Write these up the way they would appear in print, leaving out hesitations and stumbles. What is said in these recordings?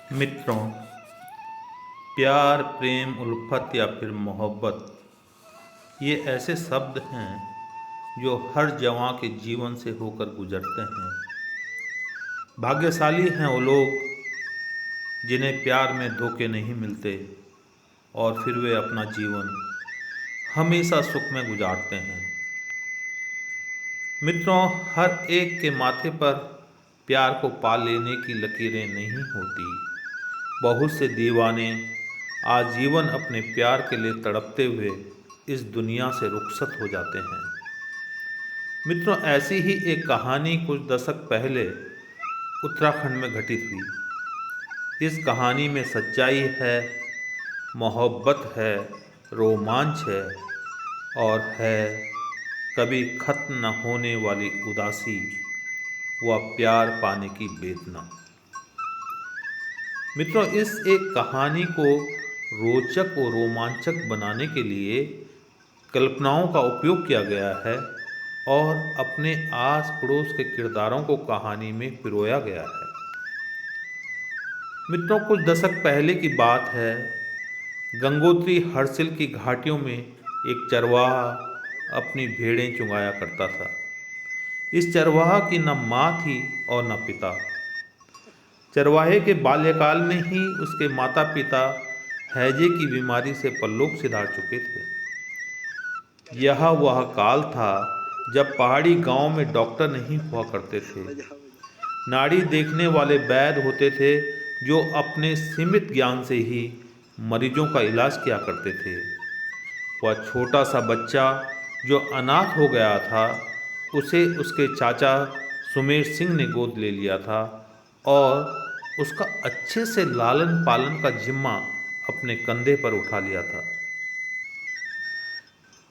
मित्रों, प्यार, प्रेम, उल्फत या फिर मोहब्बत, ये ऐसे शब्द हैं जो हर जवां के जीवन से होकर गुजरते हैं। भाग्यशाली हैं वो लोग जिन्हें प्यार में धोखे नहीं मिलते और फिर वे अपना जीवन हमेशा सुख में गुजारते हैं। मित्रों, हर एक के माथे पर प्यार को पा लेने की लकीरें नहीं होती। बहुत से दीवाने आजीवन अपने प्यार के लिए तड़पते हुए इस दुनिया से रुखसत हो जाते हैं। मित्रों, ऐसी ही एक कहानी कुछ दशक पहले उत्तराखंड में घटित हुई। इस कहानी में सच्चाई है, मोहब्बत है, रोमांच है और है कभी खत्म न होने वाली उदासी व प्यार पाने की वेदना। मित्रों, इस एक कहानी को रोचक और रोमांचक बनाने के लिए कल्पनाओं का उपयोग किया गया है और अपने आस पड़ोस के किरदारों को कहानी में पिरोया गया है। मित्रों, कुछ दशक पहले की बात है। गंगोत्री हर्सिल की घाटियों में एक चरवाहा अपनी भेड़ें चुगाया करता था। इस चरवाहा की न माँ थी और न पिता। चरवाहे के बाल्यकाल में ही उसके माता पिता हैजे की बीमारी से परलोक सिधार चुके थे। यह वह काल था जब पहाड़ी गांव में डॉक्टर नहीं हुआ करते थे। नाड़ी देखने वाले वैद्य होते थे जो अपने सीमित ज्ञान से ही मरीजों का इलाज किया करते थे। वह छोटा सा बच्चा जो अनाथ हो गया था, उसे उसके चाचा सुमेर सिंह ने गोद ले लिया था और उसका अच्छे से लालन पालन का जिम्मा अपने कंधे पर उठा लिया था।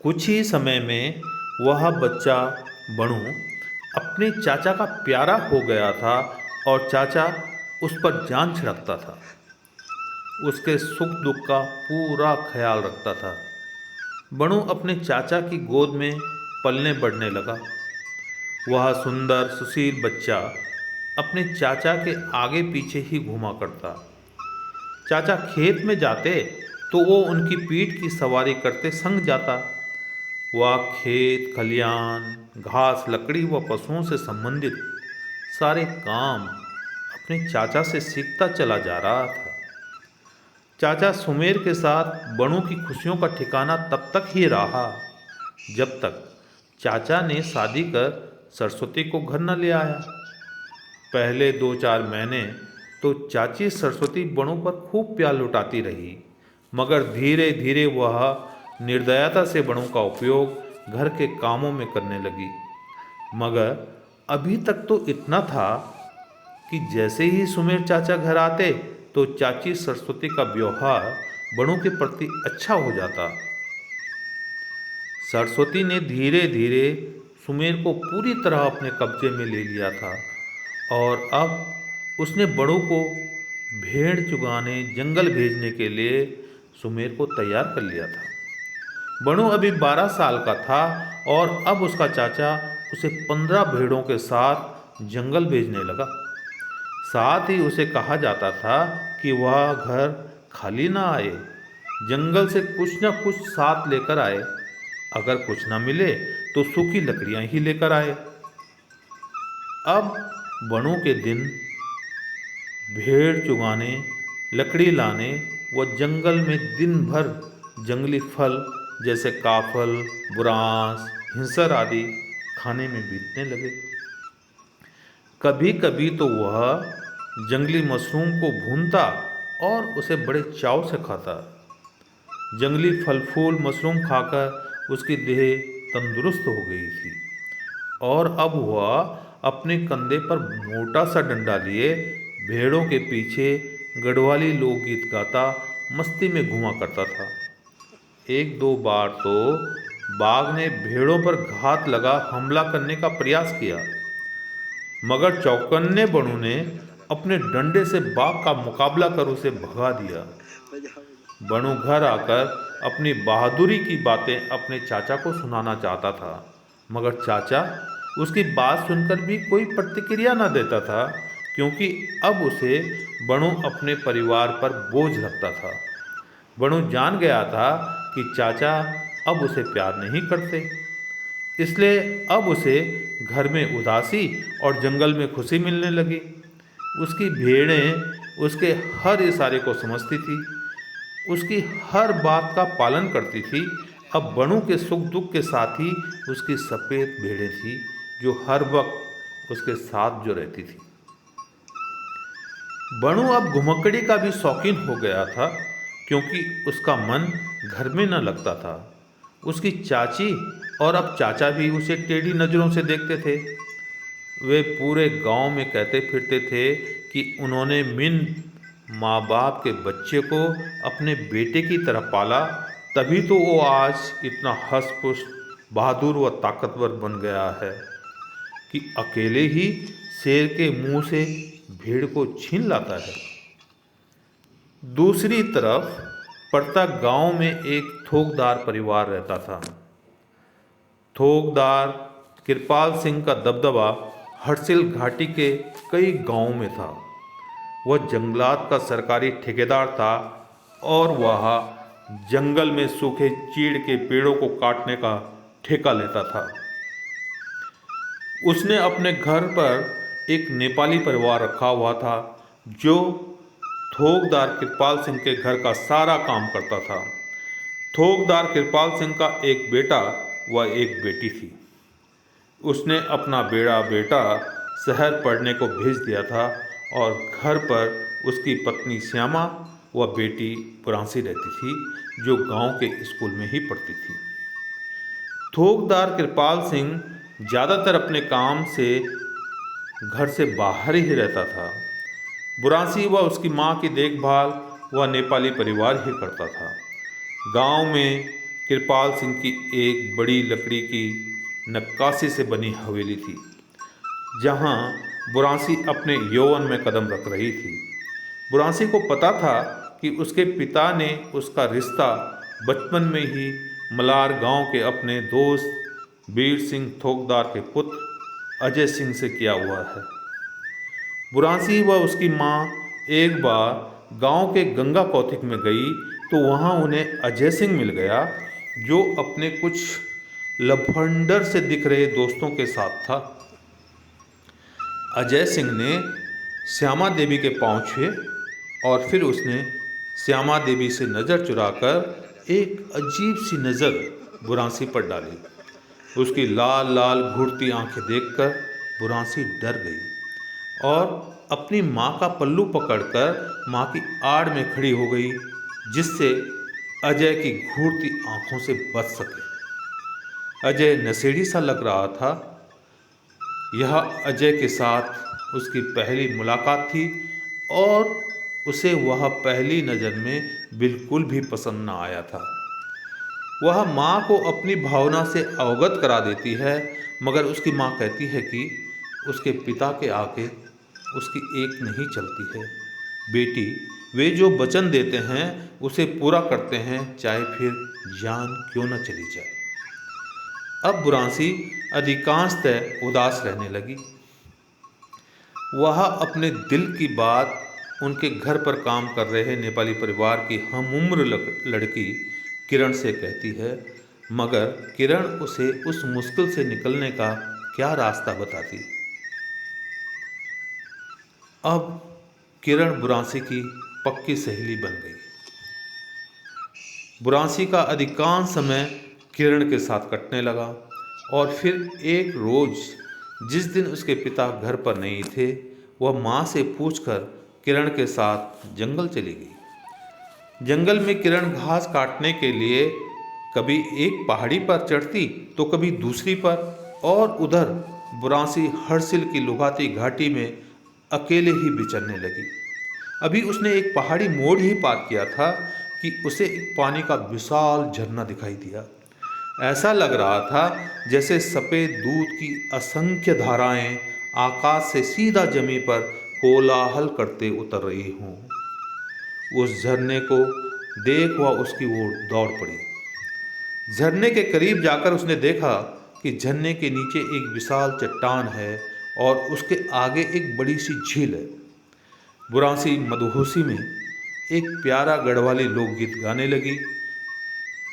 कुछ ही समय में वह बच्चा बणु अपने चाचा का प्यारा हो गया था और चाचा उस पर जान छिड़कता था। उसके सुख दुख का पूरा ख्याल रखता था। बणु अपने चाचा की गोद में पलने बढ़ने लगा। वह सुंदर सुशील बच्चा अपने चाचा के आगे पीछे ही घूमा करता। चाचा खेत में जाते तो वो उनकी पीठ की सवारी करते संग जाता। वह खेत खलियान, घास, लकड़ी व पशुओं से संबंधित सारे काम अपने चाचा से सीखता चला जा रहा था। चाचा सुमेर के साथ बणु की खुशियों का ठिकाना तब तक ही रहा जब तक चाचा ने शादी कर सरस्वती को घर न ले आया। पहले 2-4 महीने तो चाची सरस्वती बणों पर खूब प्यार लुटाती रही, मगर धीरे धीरे वह निर्दयता से बणों का उपयोग घर के कामों में करने लगी। मगर अभी तक तो इतना था कि जैसे ही सुमेर चाचा घर आते तो चाची सरस्वती का व्यवहार बणों के प्रति अच्छा हो जाता। सरस्वती ने धीरे धीरे सुमेर को पूरी तरह अपने कब्जे में ले लिया था और अब उसने बड़ों को भेड़ चुगाने जंगल भेजने के लिए सुमेर को तैयार कर लिया था। बणु अभी 12 साल का था और अब उसका चाचा उसे 15 भेड़ों के साथ जंगल भेजने लगा। साथ ही उसे कहा जाता था कि वह घर खाली ना आए, जंगल से कुछ न कुछ साथ लेकर आए। अगर कुछ ना मिले तो सूखी लकड़ियां ही लेकर आए। अब बणों के दिन भेड़ चुगाने, लकड़ी लाने व जंगल में दिन भर जंगली फल जैसे काफल, बुरांस, हिंसर आदि खाने में बीतने लगे। कभी कभी तो वह जंगली मशरूम को भूनता और उसे बड़े चाव से खाता। जंगली फल फूल मशरूम खाकर उसकी देह तंदुरुस्त हो गई थी और अब वह अपने कंधे पर मोटा सा डंडा लिए भेड़ों के पीछे गढ़वाली लोकगीत गाता मस्ती में घुमा करता था। 1-2 बार तो बाघ ने भेड़ों पर घात लगा हमला करने का प्रयास किया, मगर चौकन्ने बणु ने अपने डंडे से बाघ का मुकाबला कर उसे भगा दिया। बणु घर आकर अपनी बहादुरी की बातें अपने चाचा को सुनाना चाहता था, मगर चाचा उसकी बात सुनकर भी कोई प्रतिक्रिया न देता था, क्योंकि अब उसे बणु अपने परिवार पर बोझ लगता था। बणु जान गया था कि चाचा अब उसे प्यार नहीं करते, इसलिए अब उसे घर में उदासी और जंगल में खुशी मिलने लगी। उसकी भेड़ें उसके हर इशारे को समझती थी, उसकी हर बात का पालन करती थी। अब बणु के सुख दुख के साथ ही उसकी सफ़ेद भेड़ें थी, जो हर वक्त उसके साथ जो रहती थी। बणु अब घुमक्कड़ी का भी शौकीन हो गया था, क्योंकि उसका मन घर में न लगता था। उसकी चाची और अब चाचा भी उसे टेढ़ी नज़रों से देखते थे। वे पूरे गांव में कहते फिरते थे कि उन्होंने मिन माँ बाप के बच्चे को अपने बेटे की तरह पाला, तभी तो वो आज इतना हष्ट-पुष्ट, बहादुर व ताकतवर बन गया है कि अकेले ही शेर के मुंह से भेड़ को छीन लाता है। दूसरी तरफ प्रत्येक गांव में एक थोकदार परिवार रहता था। थोकदार कृपाल सिंह का दबदबा हरसिल घाटी के कई गांवों में था। वह जंगलात का सरकारी ठेकेदार था और वह जंगल में सूखे चीड़ के पेड़ों को काटने का ठेका लेता था। उसने अपने घर पर एक नेपाली परिवार रखा हुआ था, जो थोकदार कृपाल सिंह के घर का सारा काम करता था। थोकदार कृपाल सिंह का एक बेटा व एक बेटी थी। उसने अपना बेटा शहर पढ़ने को भेज दिया था और घर पर उसकी पत्नी श्यामा व बेटी पुरांसी रहती थी, जो गांव के स्कूल में ही पढ़ती थी। थोकदार कृपाल सिंह ज़्यादातर अपने काम से घर से बाहर ही रहता था। बुरांसी व उसकी माँ की देखभाल वह नेपाली परिवार ही करता था। गांव में कृपाल सिंह की एक बड़ी लकड़ी की नक्काशी से बनी हवेली थी, जहां बुरांसी अपने यौवन में कदम रख रही थी। बुरांसी को पता था कि उसके पिता ने उसका रिश्ता बचपन में ही मलार गांव के अपने दोस्त वीर सिंह थोकदार के पुत्र अजय सिंह से किया हुआ है। बुरांसी व उसकी माँ एक बार गांव के गंगा कौथिक में गई तो वहां उन्हें अजय सिंह मिल गया, जो अपने कुछ लफंडर से दिख रहे दोस्तों के साथ था। अजय सिंह ने श्यामा देवी के पांव छुए और फिर उसने श्यामा देवी से नज़र चुराकर एक अजीब सी नज़र बुरांसी पर डाली। उसकी लाल लाल घूरती आंखें देखकर बुरांसी डर गई और अपनी माँ का पल्लू पकड़कर माँ की आड़ में खड़ी हो गई, जिससे अजय की घूरती आंखों से बच सके। अजय नशेड़ी सा लग रहा था। यह अजय के साथ उसकी पहली मुलाकात थी और उसे वह पहली नज़र में बिल्कुल भी पसंद न आया था। वह माँ को अपनी भावना से अवगत करा देती है, मगर उसकी माँ कहती है कि उसके पिता के आगे उसकी एक नहीं चलती है। बेटी, वे जो वचन देते हैं उसे पूरा करते हैं, चाहे फिर जान क्यों न चली जाए। अब बुरांसी अधिकांशतः उदास रहने लगी। वह अपने दिल की बात उनके घर पर काम कर रहे नेपाली परिवार की हमउम्र लड़की किरण से कहती है, मगर किरण उसे उस मुश्किल से निकलने का क्या रास्ता बताती। अब किरण बुरांसी की पक्की सहेली बन गई। बुरांसी का अधिकांश समय किरण के साथ कटने लगा और फिर एक रोज़ जिस दिन उसके पिता घर पर नहीं थे, वह माँ से पूछकर किरण के साथ जंगल चली गई। जंगल में किरण घास काटने के लिए कभी एक पहाड़ी पर चढ़ती तो कभी दूसरी पर, और उधर बुरांसी हरसिल की लुभाती घाटी में अकेले ही विचरने लगी। अभी उसने एक पहाड़ी मोड़ ही पार किया था कि उसे एक पानी का विशाल झरना दिखाई दिया। ऐसा लग रहा था जैसे सफ़ेद दूध की असंख्य धाराएं आकाश से सीधा जमीन पर कोलाहल करते उतर रही हों। उस झरने को देख वह उसकी ओर दौड़ पड़ी। झरने के करीब जाकर उसने देखा कि झरने के नीचे एक विशाल चट्टान है और उसके आगे एक बड़ी सी झील है। बुरांसी मदहोशी में एक प्यारा गढ़वाली लोकगीत गाने लगी।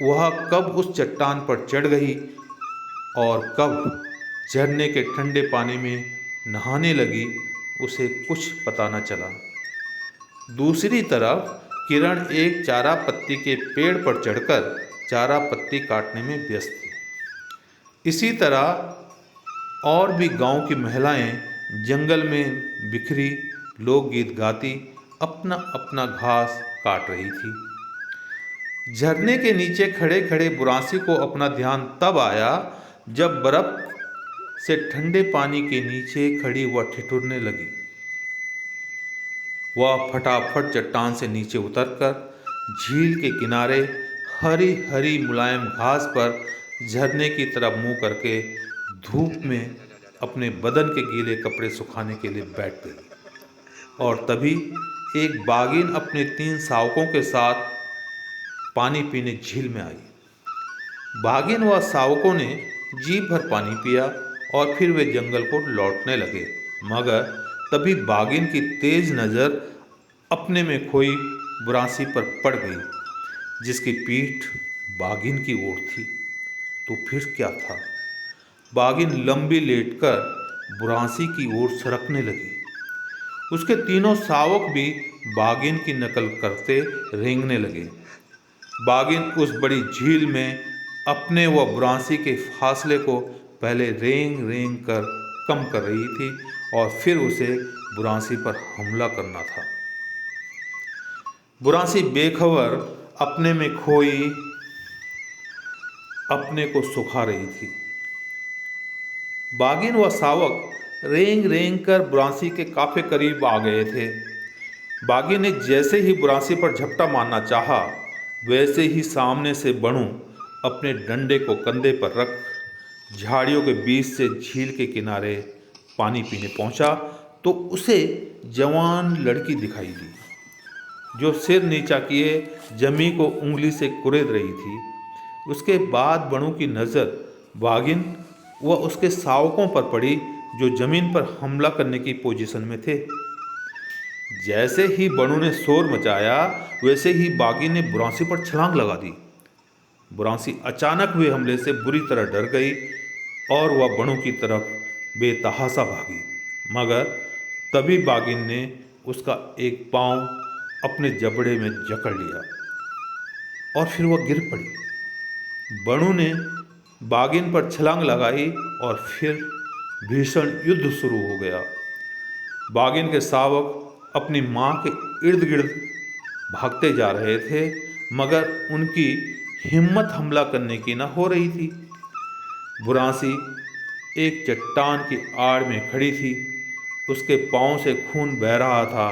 वह कब उस चट्टान पर चढ़ गई और कब झरने के ठंडे पानी में नहाने लगी, उसे कुछ पता न चला। दूसरी तरफ किरण एक चारा पत्ती के पेड़ पर चढ़कर चारा पत्ती काटने में व्यस्त थी। इसी तरह और भी गांव की महिलाएं जंगल में बिखरी लोकगीत गाती अपना अपना घास काट रही थी। झरने के नीचे खड़े खड़े बुरांसी को अपना ध्यान तब आया जब बर्फ से ठंडे पानी के नीचे खड़ी वह ठिठुरने लगी। वह फटाफट चट्टान से नीचे उतरकर झील के किनारे हरी हरी मुलायम घास पर झरने की तरफ मुंह करके धूप में अपने बदन के गीले कपड़े सुखाने के लिए बैठ गई। और तभी एक बाघिन अपने 3 शावकों के साथ पानी पीने झील में आई। बाघिन व शावकों ने जी भर पानी पिया और फिर वे जंगल को लौटने लगे, मगर तभी बाघिन की तेज नज़र अपने में खोई बुरांसी पर पड़ गई, जिसकी पीठ बाघिन की ओर थी। तो फिर क्या था? बाघिन लंबी लेटकर बुरांसी की ओर सरकने लगी। उसके तीनों शावक भी बाघिन की नकल करते रेंगने लगे। बाघिन उस बड़ी झील में अपने व बुरांसी के फासले को पहले रेंग रेंग कर कम कर रही थी और फिर उसे बुरांसी पर हमला करना था। बुरांसी बेखबर अपने में खोई अपने को सुखा रही थी। बाघिन व शावक रेंग रेंग कर बुरांसी के काफी करीब आ गए थे। बाघिन ने जैसे ही बुरांसी पर झपटा मारना चाहा, वैसे ही सामने से बणु अपने डंडे को कंधे पर रख झाड़ियों के बीच से झील के किनारे पानी पीने पहुंचा तो उसे जवान लड़की दिखाई दी, जो सिर नीचा किए जमी को उंगली से कुरेद रही थी। उसके बाद बणु की नज़र बाघिन व उसके शावकों पर पड़ी, जो जमीन पर हमला करने की पोजीशन में थे। जैसे ही बणु ने शोर मचाया, वैसे ही बाघिन ने बुरांसी पर छलांग लगा दी। बुरांसी अचानक हुए हमले से बुरी तरह डर गई और वह बणु की तरफ बेतहाशा भागी, मगर तभी बाघिन ने उसका एक पांव अपने जबड़े में जकड़ लिया और फिर वह गिर पड़ी। बणु ने बाघिन पर छलांग लगाई और फिर भीषण युद्ध शुरू हो गया। बाघिन के शावक अपनी मां के इर्द गिर्द भागते जा रहे थे, मगर उनकी हिम्मत हमला करने की न हो रही थी। बुरांसी एक चट्टान की आड़ में खड़ी थी। उसके पांव से खून बह रहा था।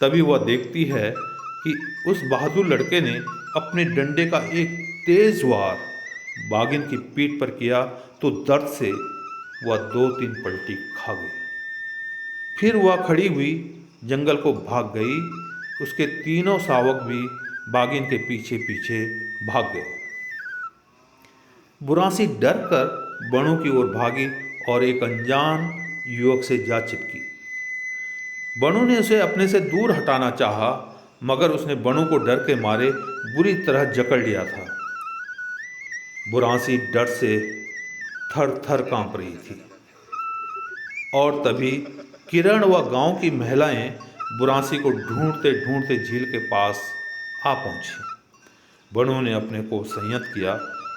तभी वह देखती है कि उस बहादुर लड़के ने अपने डंडे का एक तेज वार बाघिन की पीठ पर किया तो दर्द से वह 2-3 पलटी खा गई। फिर वह खड़ी हुई जंगल को भाग गई। उसके तीनों शावक भी बाघिन के पीछे पीछे भाग गए। बुरांसी डर कर बणु की ओर भागी और एक अनजान युवक से जा चिपकी। बणु ने उसे अपने से दूर हटाना चाहा, मगर उसने बणु को डर के मारे बुरी तरह जकड़ लिया था। बुरांसी डर से थर थर कांप रही थी। और तभी किरण व गांव की महिलाएं बुरांसी को ढूंढते ढूंढते झील के पास आ पहुंची। बणु ने अपने को संयत किया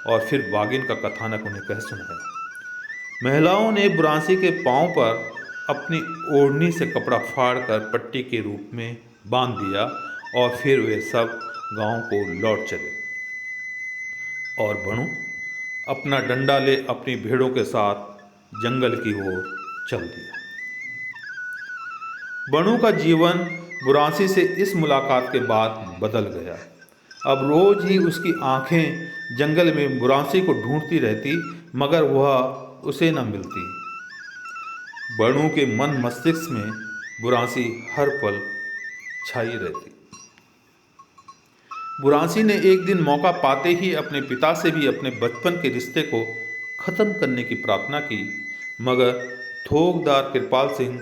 और फिर बाघिन का कथानक उन्हें कह सुनाया। महिलाओं ने बुरांसी के पांव पर अपनी ओढ़नी से कपड़ा फाड़कर पट्टी के रूप में बांध दिया और फिर वे सब गांव को लौट चले और बणु अपना डंडा ले अपनी भेड़ों के साथ जंगल की ओर चल दिया। बणु का जीवन बुरांसी से इस मुलाकात के बाद बदल गया। अब रोज ही उसकी आंखें जंगल में बुरांसी को ढूंढती रहती, मगर वह उसे न मिलती। बणु के मन मस्तिष्क में बुरांसी हर पल छाई रहती। बुरांसी ने एक दिन मौका पाते ही अपने पिता से भी अपने बचपन के रिश्ते को खत्म करने की प्रार्थना की, मगर थोकदार कृपाल सिंह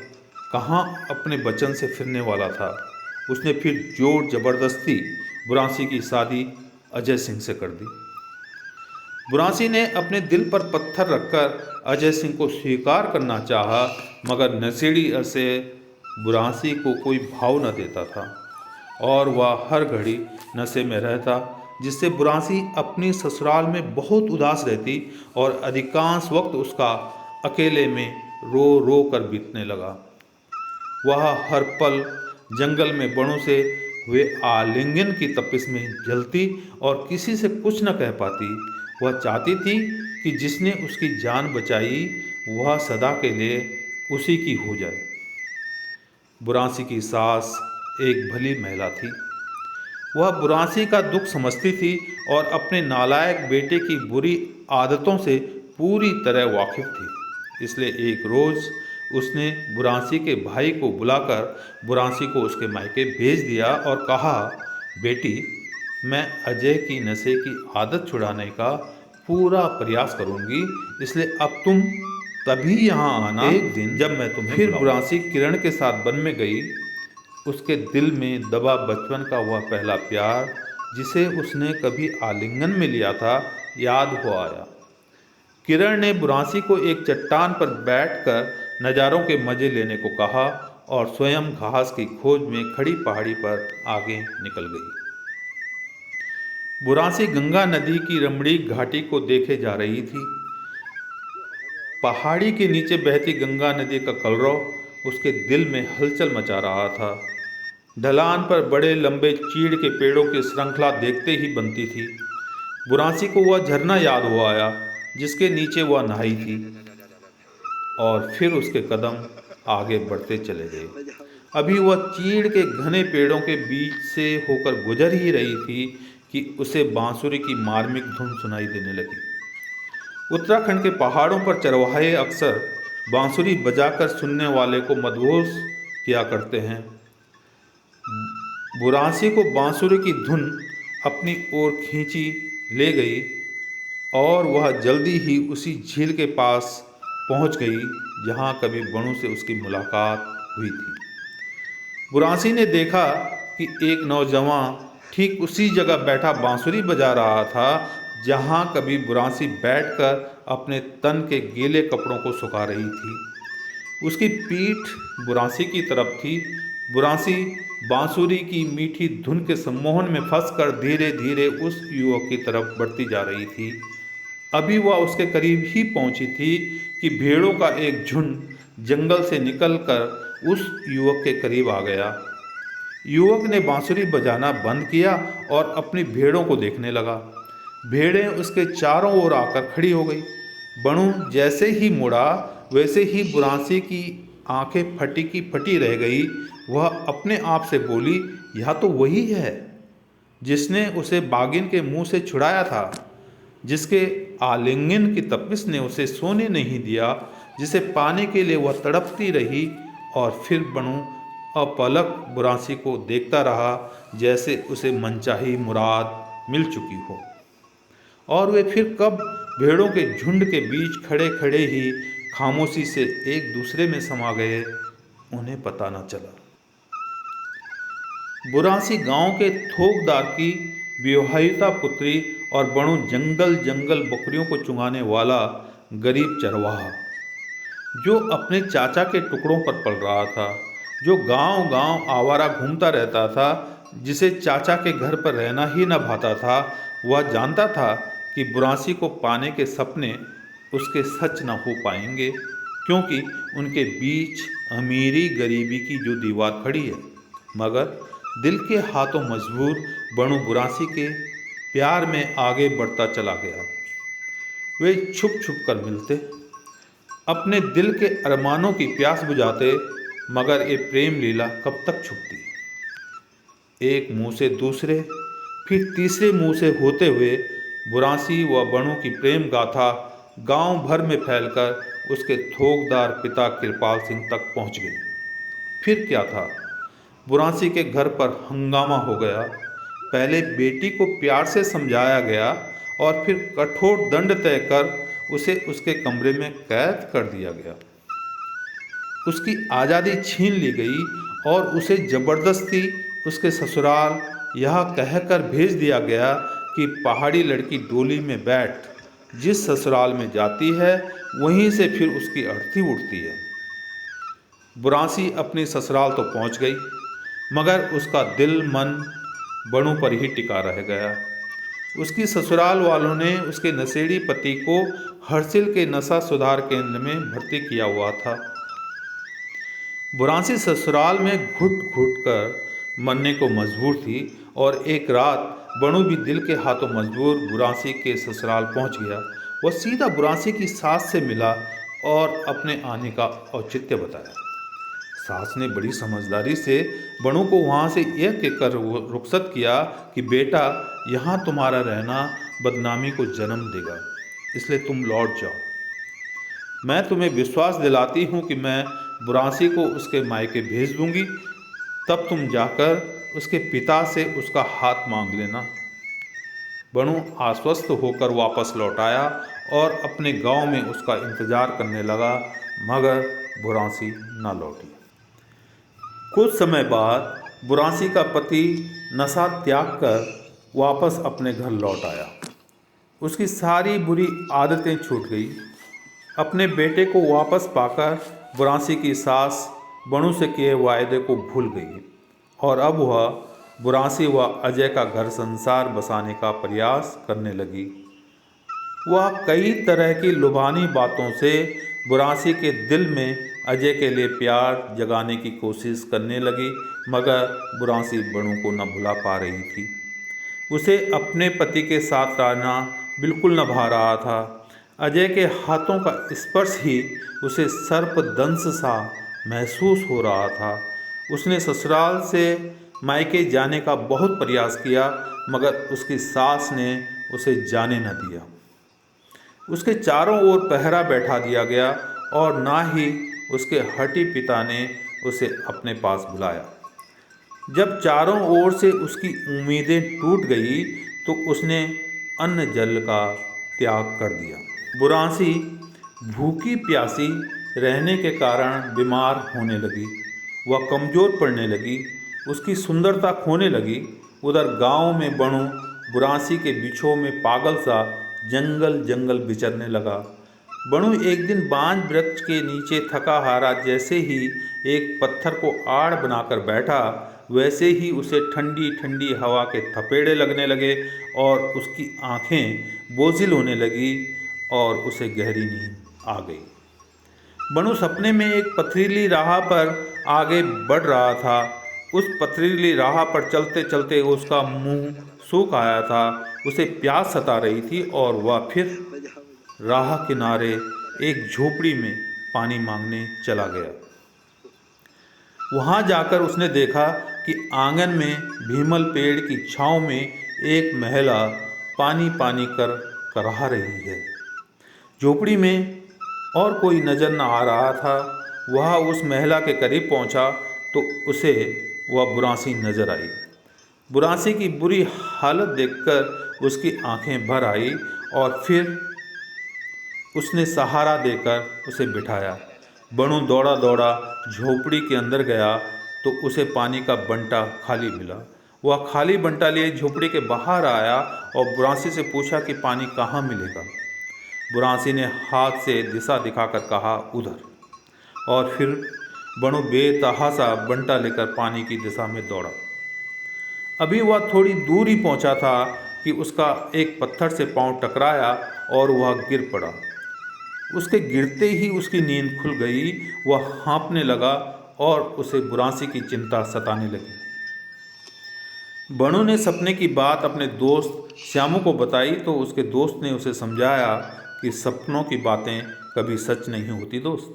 कहाँ अपने वचन से फिरने वाला था। उसने फिर जोर जबरदस्ती बुरांसी की शादी अजय सिंह से कर दी। बुरांसी ने अपने दिल पर पत्थर रखकर अजय सिंह को स्वीकार करना चाहा, मगर नशेड़ी अजय बुरांसी को कोई भाव न देता था और वह हर घड़ी नशे में रहता, जिससे बुरांसी अपनी ससुराल में बहुत उदास रहती और अधिकांश वक्त उसका अकेले में रो रो कर बीतने लगा। वह हर पल जंगल में बड़ों से हुए आलिंगन की तपिश में जलती और किसी से कुछ न कह पाती। वह चाहती थी कि जिसने उसकी जान बचाई वह सदा के लिए उसी की हो जाए। बुरांसी की सास एक भली महिला थी। वह बुरांसी का दुख समझती थी और अपने नालायक बेटे की बुरी आदतों से पूरी तरह वाकिफ थी। इसलिए एक रोज़ उसने बुरांसी के भाई को बुलाकर बुरांसी को उसके मायके भेज दिया और कहा, बेटी, मैं अजय की नशे की आदत छुड़ाने का पूरा प्रयास करूंगी, इसलिए अब तुम तभी यहाँ आना एक दिन जब मैं तुम्हें फिर बुरांसी किरण के साथ वन में गई। उसके दिल में दबा बचपन का वह पहला प्यार, जिसे उसने कभी आलिंगन में लिया था, याद हो आया। किरण ने बुरांसी को एक चट्टान पर बैठकर नज़ारों के मज़े लेने को कहा और स्वयं घास की खोज में खड़ी पहाड़ी पर आगे निकल गई। बुरांसी गंगा नदी की रमणी घाटी को देखे जा रही थी। पहाड़ी के नीचे बहती गंगा नदी का कलरव उसके दिल में हलचल मचा रहा था। ढलान पर बड़े लंबे चीड़ के पेड़ों की श्रृंखला देखते ही बनती थी। बुरांसी को वह झरना याद हो आया जिसके नीचे वह नहाई थी और फिर उसके कदम आगे बढ़ते चले गए। अभी वह चीड़ के घने पेड़ों के बीच से होकर गुजर ही रही थी कि उसे बांसुरी की मार्मिक धुन सुनाई देने लगी। उत्तराखंड के पहाड़ों पर चरवाहे अक्सर बांसुरी बजाकर सुनने वाले को मदहोश किया करते हैं। बुरांसी को बांसुरी की धुन अपनी ओर खींची ले गई और वह जल्दी ही उसी झील के पास पहुंच गई जहां कभी बणु से उसकी मुलाकात हुई थी। बुरांसी ने देखा कि एक नौजवान ठीक उसी जगह बैठा बांसुरी बजा रहा था जहां कभी बुरांसी बैठकर अपने तन के गीले कपड़ों को सुखा रही थी। उसकी पीठ बुरांसी की तरफ थी। बुरांसी बांसुरी की मीठी धुन के सम्मोहन में फंसकर धीरे धीरे उस युवक की तरफ बढ़ती जा रही थी। अभी वह उसके करीब ही पहुंची थी कि भेड़ों का एक झुंड जंगल से निकलकर उस युवक के करीब आ गया। युवक ने बांसुरी बजाना बंद किया और अपनी भेड़ों को देखने लगा। भेड़ें उसके चारों ओर आकर खड़ी हो गई। बणु जैसे ही मुड़ा वैसे ही बुरांसी की आंखें फटी की फटी रह गई। वह अपने आप से बोली, यह तो वही है जिसने उसे बागिन के मुंह से छुड़ाया था, जिसके आलिंगन की तपिश ने उसे सोने नहीं दिया, जिसे पाने के लिए वह तड़पती रही। और फिर बणु अपलक बुरांसी को देखता रहा जैसे उसे मनचाही मुराद मिल चुकी हो। और वे फिर कब भेड़ों के झुंड के बीच खड़े खड़े ही खामोशी से एक दूसरे में समा गए, उन्हें पता न चला। बुरांसी गांव के थोकदार की विवाहिता पुत्री और बणु जंगल जंगल बकरियों को चुंगाने वाला गरीब चरवाहा, जो अपने चाचा के टुकड़ों पर पल रहा था, जो गांव गांव आवारा घूमता रहता था, जिसे चाचा के घर पर रहना ही न भाता था। वह जानता था कि बुरांसी को पाने के सपने उसके सच न हो पाएंगे, क्योंकि उनके बीच अमीरी गरीबी की जो दीवार खड़ी है। मगर दिल के हाथों मजबूर बणु बुरांसी के प्यार में आगे बढ़ता चला गया। वे छुप छुप कर मिलते, अपने दिल के अरमानों की प्यास बुझाते, मगर ये प्रेम लीला कब तक छुपती। एक मुंह से दूसरे फिर तीसरे मुंह से होते हुए बुरांसी व बणु की प्रेम गाथा गांव भर में फैलकर उसके थोकदार पिता कृपाल सिंह तक पहुंच गई। फिर क्या था, बुरांसी के घर पर हंगामा हो गया। पहले बेटी को प्यार से समझाया गया और फिर कठोर दंड तय कर उसे उसके कमरे में कैद कर दिया गया। उसकी आज़ादी छीन ली गई और उसे ज़बरदस्ती उसके ससुराल यह कहकर भेज दिया गया कि पहाड़ी लड़की डोली में बैठ जिस ससुराल में जाती है वहीं से फिर उसकी अर्थी उठती है। बुरांसी अपनी ससुराल तो पहुंच गई, मगर उसका दिल मन बणु पर ही टिका रह गया। उसकी ससुराल वालों ने उसके नशेड़ी पति को हर्षिल के नशा सुधार केंद्र में भर्ती किया हुआ था। बुरांसी ससुराल में घुट घुट कर मरने को मजबूर थी और एक रात बणु भी दिल के हाथों मजबूर बुरांसी के ससुराल पहुंच गया। वह सीधा बुरांसी की सास से मिला और अपने आने का औचित्य बताया। सास ने बड़ी समझदारी से बणु को वहाँ से यह कहकर रुखसत किया कि बेटा, यहाँ तुम्हारा रहना बदनामी को जन्म देगा, इसलिए तुम लौट जाओ। मैं तुम्हें विश्वास दिलाती हूँ कि मैं बुरांसी को उसके मायके भेज दूंगी, तब तुम जाकर उसके पिता से उसका हाथ मांग लेना। बणु आश्वस्त होकर वापस लौट आया और अपने गांव में उसका इंतजार करने लगा, मगर बुरांसी न लौटी। कुछ समय बाद बुरांसी का पति नशा त्याग कर वापस अपने घर लौट आया। उसकी सारी बुरी आदतें छूट गई। अपने बेटे को वापस पाकर बुरांसी की सास बणु से किए वायदे को भूल गई और अब वह बुरांसी व अजय का घर संसार बसाने का प्रयास करने लगी। वह कई तरह की लुभानी बातों से बुरांसी के दिल में अजय के लिए प्यार जगाने की कोशिश करने लगी, मगर बुरांसी बणु को न भुला पा रही थी। उसे अपने पति के साथ रहना बिल्कुल न भा रहा था। अजय के हाथों का स्पर्श ही उसे सर्पदंश सा महसूस हो रहा था। उसने ससुराल से मायके जाने का बहुत प्रयास किया, मगर उसकी सास ने उसे जाने न दिया। उसके चारों ओर पहरा बैठा दिया गया और ना ही उसके हठी पिता ने उसे अपने पास बुलाया। जब चारों ओर से उसकी उम्मीदें टूट गई तो उसने अन्न जल का त्याग कर दिया। बुरांसी भूखी प्यासी रहने के कारण बीमार होने लगी। वह कमज़ोर पड़ने लगी, उसकी सुंदरता खोने लगी। उधर गांव में बणु बुरांसी के बिछोह में पागल सा जंगल जंगल विचरने लगा। बणु एक दिन बांज वृक्ष के नीचे थका हारा जैसे ही एक पत्थर को आड़ बनाकर बैठा, वैसे ही उसे ठंडी ठंडी हवा के थपेड़े लगने लगे और उसकी आंखें बोझिल होने लगी और उसे गहरी नींद आ गई। बणु सपने में एक पथरीली राह पर आगे बढ़ रहा था। उस पथरीली राह पर चलते चलते उसका मुंह सूख आया था। उसे प्यास सता रही थी और वह फिर राह किनारे एक झोपड़ी में पानी मांगने चला गया। वहां जाकर उसने देखा कि आंगन में भीमल पेड़ की छांव में एक महिला पानी पानी कर कराह रही है। झोपड़ी में और कोई नजर न आ रहा था। वह उस महिला के करीब पहुंचा तो उसे वह बुरांसी नजर आई। बुरांसी की बुरी हालत देखकर उसकी आंखें भर आई और फिर उसने सहारा देकर उसे बिठाया। बणु दौड़ा दौड़ा झोपड़ी के अंदर गया तो उसे पानी का बंटा खाली मिला। वह खाली बंटा लिए झोपड़ी के बाहर आया और बुरांसी से पूछा कि पानी कहाँ मिलेगा। बुरांसी ने हाथ से दिशा दिखाकर कहा, उधर। और फिर बणु बेतहासा बंटा लेकर पानी की दिशा में दौड़ा। अभी वह थोड़ी दूर ही पहुंचा था कि उसका एक पत्थर से पांव टकराया और वह गिर पड़ा। उसके गिरते ही उसकी नींद खुल गई। वह हाँफने लगा और उसे बुरांसी की चिंता सताने लगी। बणु ने सपने की बात अपने दोस्त श्यामू को बताई तो उसके दोस्त ने उसे समझाया कि सपनों की बातें कभी सच नहीं होती दोस्त।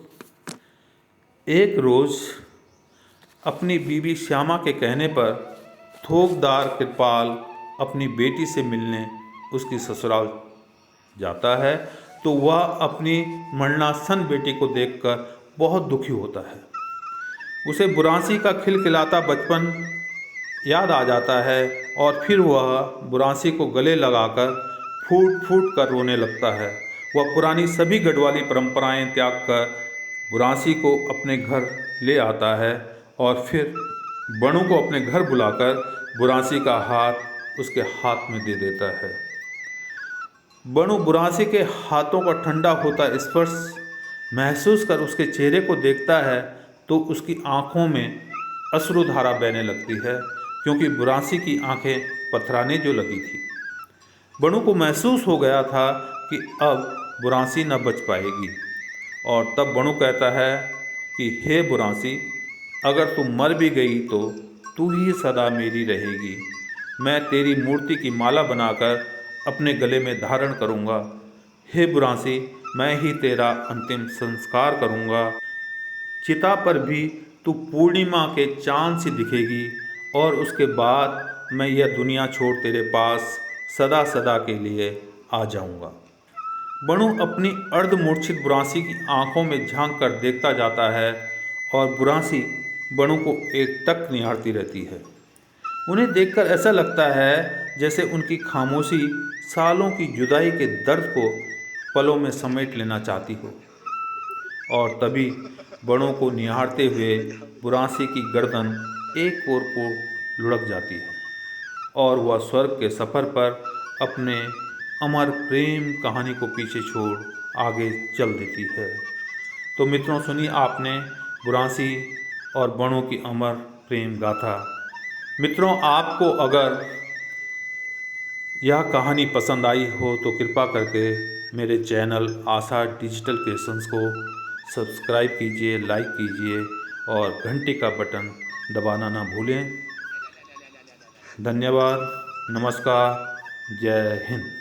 एक रोज़ अपनी बीवी श्यामा के कहने पर थोकदार कृपाल अपनी बेटी से मिलने उसकी ससुराल जाता है तो वह अपनी मरणासन बेटी को देखकर बहुत दुखी होता है। उसे बुरांसी का खिलखिलाता बचपन याद आ जाता है और फिर वह बुरांसी को गले लगाकर फूट फूट कर रोने लगता है। वह पुरानी सभी गढ़वाली परंपराएं त्याग कर बुरांसी को अपने घर ले आता है और फिर बणु को अपने घर बुलाकर बुरांसी का हाथ उसके हाथ में दे देता है। बणु बुरांसी के हाथों का ठंडा होता स्पर्श महसूस कर उसके चेहरे को देखता है तो उसकी आंखों में अश्रुधारा बहने लगती है, क्योंकि बुरांसी की आंखें पथराने जो लगी थी। बणु को महसूस हो गया था कि अब बुरांसी न बच पाएगी, और तब बणु कहता है कि हे बुरांसी, अगर तू मर भी गई तो तू ही सदा मेरी रहेगी। मैं तेरी मूर्ति की माला बनाकर अपने गले में धारण करूँगा। हे बुरांसी, मैं ही तेरा अंतिम संस्कार करूँगा। चिता पर भी तू पूर्णिमा के चांद सी दिखेगी, और उसके बाद मैं यह दुनिया छोड़ तेरे पास सदा सदा के लिए आ जाऊँगा। बणु अपनी अर्धमूर्छित बुरांसी की आंखों में झांक कर देखता जाता है, और बुरांसी बणु को एकटक निहारती रहती है। उन्हें देखकर ऐसा लगता है जैसे उनकी खामोशी सालों की जुदाई के दर्द को पलों में समेट लेना चाहती हो। और तभी बणु को निहारते हुए बुरांसी की गर्दन एक ओर को लुढ़क जाती है, और वह स्वर्ग के सफ़र पर अपने अमर प्रेम कहानी को पीछे छोड़ आगे चल देती है। तो मित्रों, सुनिए आपने बुरांसी और बणु की अमर प्रेम गाथा। मित्रों, आपको अगर यह कहानी पसंद आई हो तो कृपा करके मेरे चैनल आशा डिजिटल क्रिएशंस को सब्सक्राइब कीजिए, लाइक कीजिए और घंटी का बटन दबाना ना भूलें। धन्यवाद। नमस्कार। जय हिंद।